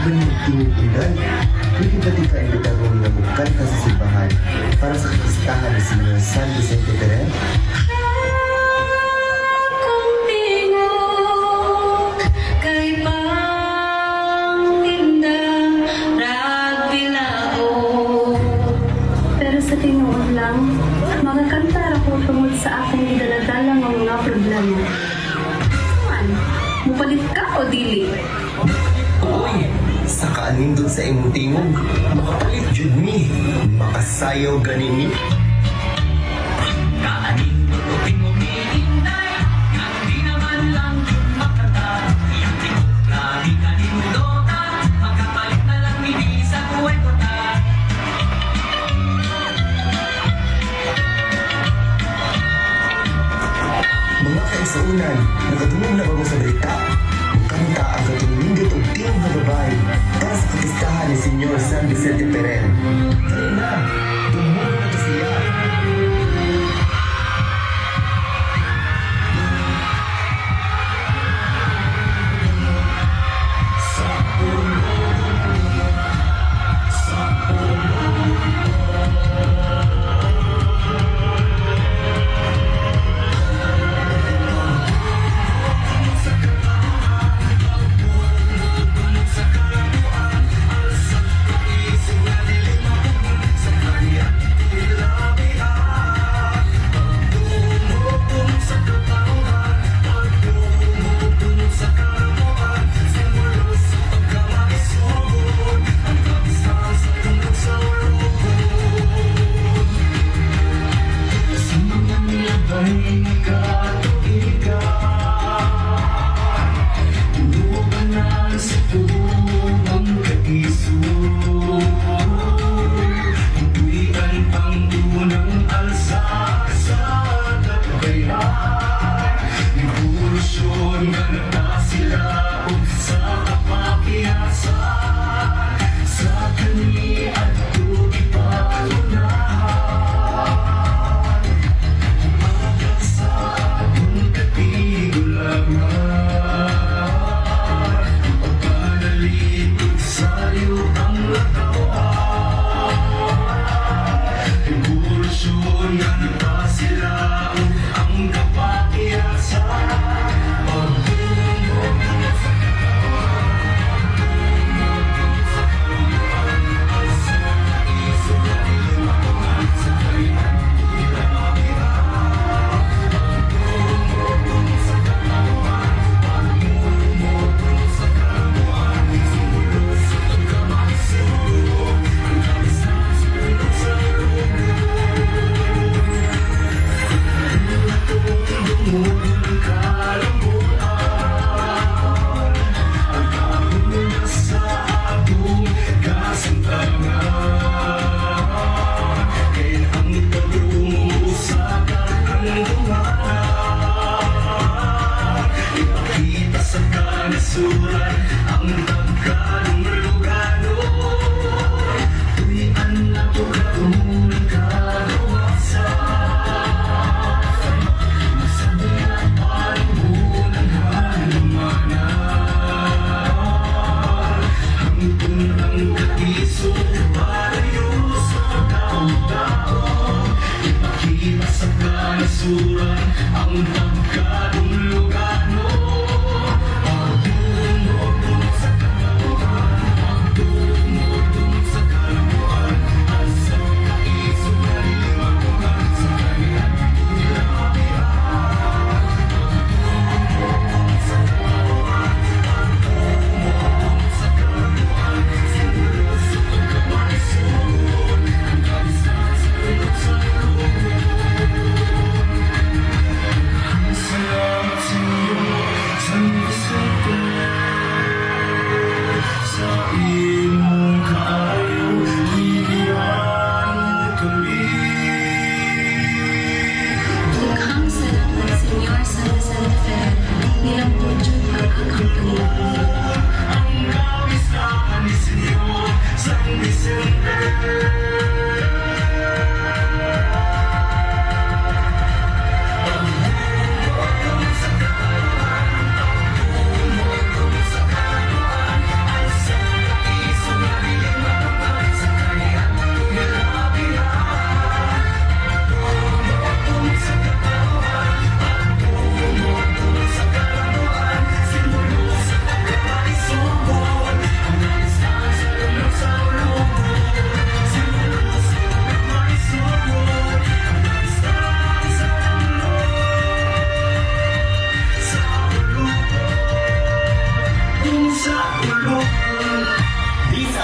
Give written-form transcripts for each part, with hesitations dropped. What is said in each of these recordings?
Benigtingilan, pwede ba di ka imbitagong nabukal ka sa simbahan para sa kapistahan ni Senyor San Vicente Ferrer? Pero sa tinuod lang, magakantar ako tungod sa akong gidaladala ng mga problema. Man, mupalit ka o dili? Uy, sa kaanin dun sa imong tingog, makapalit jud mi, makasayaw ganini. Mga kaigsuunan, nakatungog na ba mo sa balita? Kanta ang katulinggot o tiyong na babae para sa kapistahan ni Senyor San Vicente Ferrer. Dali na, tumulo na to siya.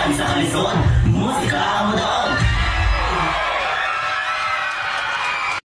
Kalisan sa kalisod, musika mo daw